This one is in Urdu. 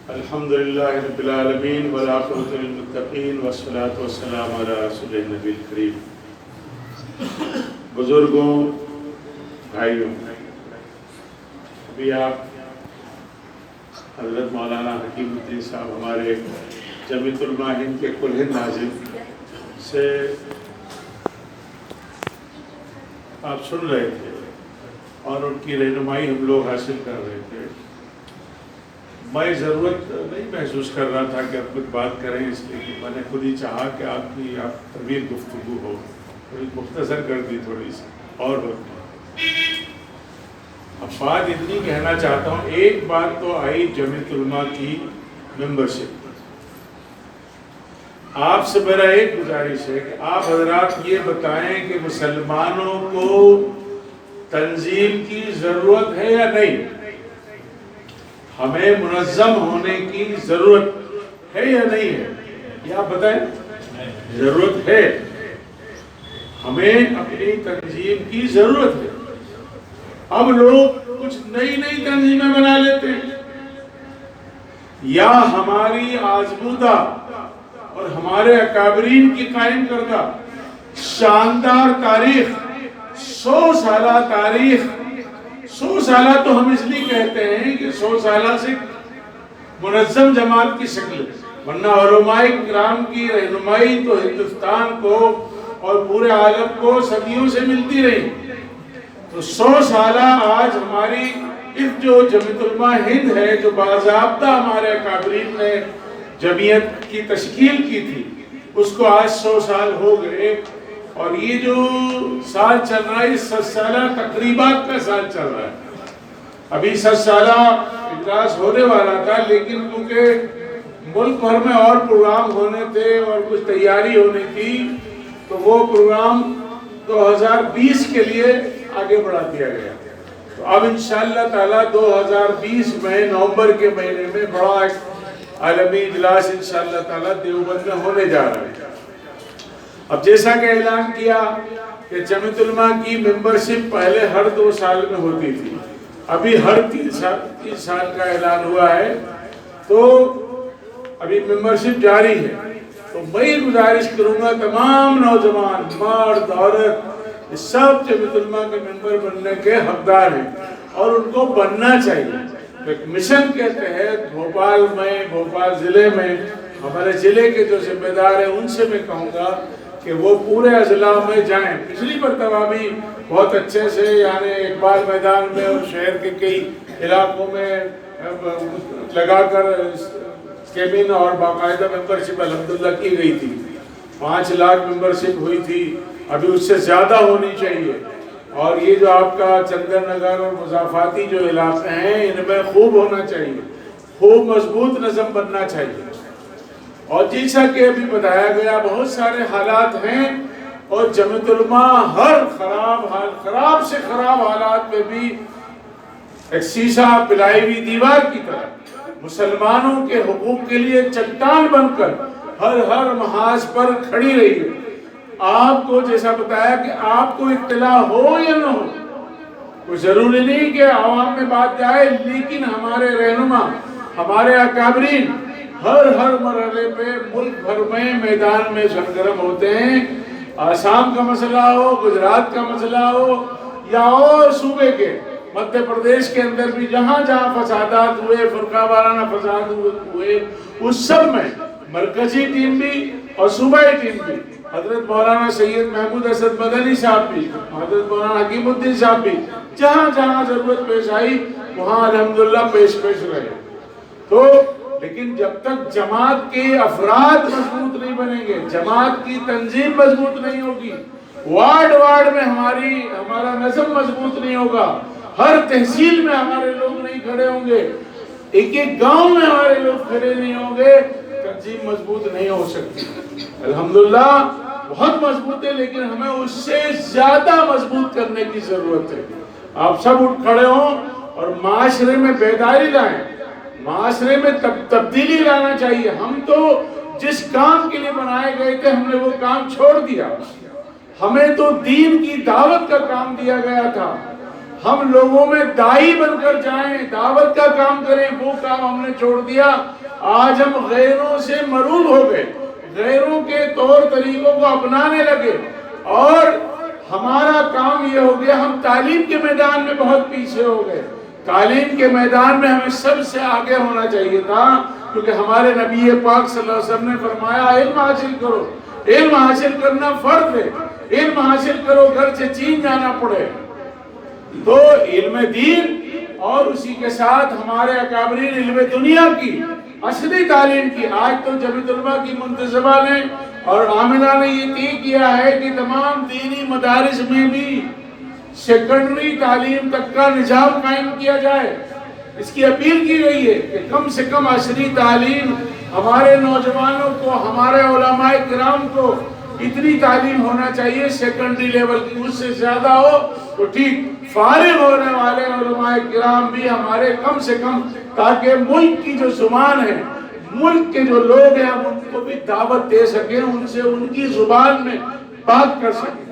الحمد للہ رب العالمین والعاقبۃ للمتقین والصلاۃ والسلام علی رسول النبی الکریم۔ بزرگوں، بھائیوں، ابھی آپ حضرت مولانا حکیم الدین صاحب ہمارے جمیعۃ علماء ہند کے کل ہند ناظم سے آپ سن رہے تھے اور ان کی رہنمائی ہم لوگ حاصل کر رہے تھے۔ میں ضرورت نہیں محسوس کر رہا تھا کہ آپ کچھ بات کریں، اس لیے کہ میں نے خود ہی چاہا کہ آپ طویل گفتگو ہو، تھوڑی مختصر کر دی تھوڑی سی اور ہوتی۔ اب بات اتنی کہنا چاہتا ہوں، ایک بات تو آئی جمیعۃ علماء کی ممبرشپ۔ آپ سے میرا ایک گزارش ہے کہ آپ حضرات یہ بتائیں کہ مسلمانوں کو تنظیم کی ضرورت ہے یا نہیں؟ ہمیں منظم ہونے کی ضرورت ہے یا نہیں ہے؟ یہ آپ بتائیں۔ ضرورت ہے، ہمیں اپنی تنظیم کی ضرورت ہے۔ اب لوگ کچھ نئی تنظیمیں بنا لیتے ہیں، یا ہماری آزمودہ اور ہمارے اکابرین کی قائم کردہ شاندار تاریخ، 100 سالہ تاریخ، 100 سالہ تو ہم اس لیے کہتے ہیں کہ 100 سالہ سے منظم جماعت کی شکل، ورنہ علماء کرام کی رہنمائی تو ہندوستان کو اور پورے عالم کو صدیوں سے ملتی رہی۔ تو 100 سالہ آج ہماری اس جو جمیعۃ علماء ہند ہے، جو باضابطہ ہمارے اکابرین نے جمعیت کی تشکیل کی تھی، اس کو آج 100 سال ہو گئے۔ اور یہ جو سال چل رہا ہے، 100 سالہ تقریبات کا سال چل رہا ہے۔ ابھی 100 سالہ اجلاس ہونے والا تھا، لیکن کیونکہ ملک بھر میں اور پروگرام ہونے تھے اور کچھ تیاری ہونی تھی، تو وہ پروگرام 2020 کے لیے آگے بڑھا دیا گیا۔ تو اب انشاءاللہ تعالی 2020 میں نومبر کے مہینے میں بڑا ایک عالمی اجلاس انشاءاللہ تعالی دیوبند میں ہونے جا رہا ہے۔ اب جیسا کہ اعلان کیا کہ جمیعۃ علماء کی ممبرشپ پہلے ہر 2 سال میں ہوتی تھی، ابھی ہر 3 سال کا اعلان ہوا ہے، تو ابھی ممبرشپ جاری ہے۔ تو میں گزارش کروں گا تمام نوجوان، مرد، عورت، سب جمیعۃ علماء کے ممبر بننے کے حقدار ہیں اور ان کو بننا چاہیے۔ ایک مشن کے تحت بھوپال ضلع میں ہمارے ضلع کے جو ذمہ دار ہیں ان سے میں کہوں گا کہ وہ پورے اضلاع میں جائیں۔ پچھلی مرتبہ بھی بہت اچھے سے، یعنی اقبال میدان میں اور شہر کے کئی علاقوں میں لگا کر کیبن اور باقاعدہ ممبرشپ الحمدللہ کی گئی تھی۔ 5 لاکھ ممبرشپ ہوئی تھی، ابھی اس سے زیادہ ہونی چاہیے۔ اور یہ جو آپ کا چندر نگر اور مضافاتی جو علاقے ہیں، ان میں خوب ہونا چاہیے، خوب مضبوط نظم بننا چاہیے۔ اور جیسا کہ ابھی بتایا گیا، بہت سارے حالات ہیں اور جمیعۃ علماء ہر خراب سے خراب حالات میں بھی ایک شیشہ پلائی ہوئی دیوار کی طرح مسلمانوں کے حقوق کے لیے چٹان بن کر ہر محاذ پر کھڑی رہی ہے۔ آپ کو جیسا بتایا کہ آپ کو اطلاع ہو یا نہ ہو، کوئی ضروری نہیں کہ عوام میں بات جائے، لیکن ہمارے رہنما، ہمارے اکابرین ہر مرحلے پہ ملک بھر میں میدان میں سرگرم ہوتے ہیں۔ آسام کا مسئلہ ہو، گجرات کا مسئلہ ہو، یا اور صوبے کے مدھیہ پردیش کے اندر بھی جہاں فسادات ہوئے، فرقہ وارانہ فساد ہوئے، اس سب میں مرکزی ٹیم بھی اور صوبائی ٹیم بھی، حضرت مولانا سید محمود اسد مدنی صاحب بھی، حضرت مولانا حکیم الدین صاحب بھی، جہاں ضرورت پیش آئی وہاں الحمدللہ پیش رہے۔ تو لیکن جب تک جماعت کے افراد مضبوط نہیں بنیں گے، جماعت کی تنظیم مضبوط نہیں ہوگی، وارڈ میں ہمارا نظم مضبوط نہیں ہوگا، ہر تحصیل میں ہمارے لوگ نہیں کھڑے ہوں گے، ایک گاؤں میں ہمارے لوگ کھڑے نہیں ہوں گے، تنظیم مضبوط نہیں ہو سکتی۔ الحمدللہ بہت مضبوط ہے، لیکن ہمیں اس سے زیادہ مضبوط کرنے کی ضرورت ہے۔ آپ سب اٹھ کھڑے ہوں اور معاشرے میں بیداری لائیں، معاشرے میں تبدیلی لانا چاہیے۔ ہم تو جس کام کے لیے بنائے گئے تھے، ہم نے وہ کام چھوڑ دیا۔ ہمیں تو دین کی دعوت کا کام دیا گیا تھا، ہم لوگوں میں دائی بن کر جائیں، دعوت کا کام کریں، وہ کام ہم نے چھوڑ دیا۔ آج ہم غیروں سے مرعوب ہو گئے، غیروں کے طور طریقوں کو اپنانے لگے، اور ہمارا کام یہ ہو گیا ہم تعلیم کے میدان میں بہت پیچھے ہو گئے۔ تعلیم کے میدان میں ہمیں سب سے آگے ہونا چاہیے تھا، کیونکہ ہمارے نبی پاک صلی اللہ علیہ وسلم نے فرمایا علم حاصل کرو، علم حاصل کرنا فرض ہے، علم حاصل کرو گھر سے چین جانا پڑے۔ تو علم دین اور اسی کے ساتھ ہمارے اکابرین علم دنیا کی اصلی تعلیم کی۔ آج تو جمعیت علماء کی منتظمہ نے اور عاملہ نے یہ طے کیا ہے کہ تمام دینی مدارس میں بھی سیکنڈری تعلیم تک کا نظام قائم کیا جائے۔ اس کی اپیل کی گئی ہے کہ کم سے کم عصری تعلیم ہمارے نوجوانوں کو، ہمارے علماء کرام کو اتنی تعلیم ہونا چاہیے سیکنڈری لیول کی، اس سے زیادہ ہو تو ٹھیک، فارغ ہونے والے علماء کرام بھی ہمارے کم سے کم، تاکہ ملک کی جو زبان ہے، ملک کے جو لوگ ہیں ہم ان کو بھی دعوت دے سکیں، ان سے ان کی زبان میں بات کر سکیں۔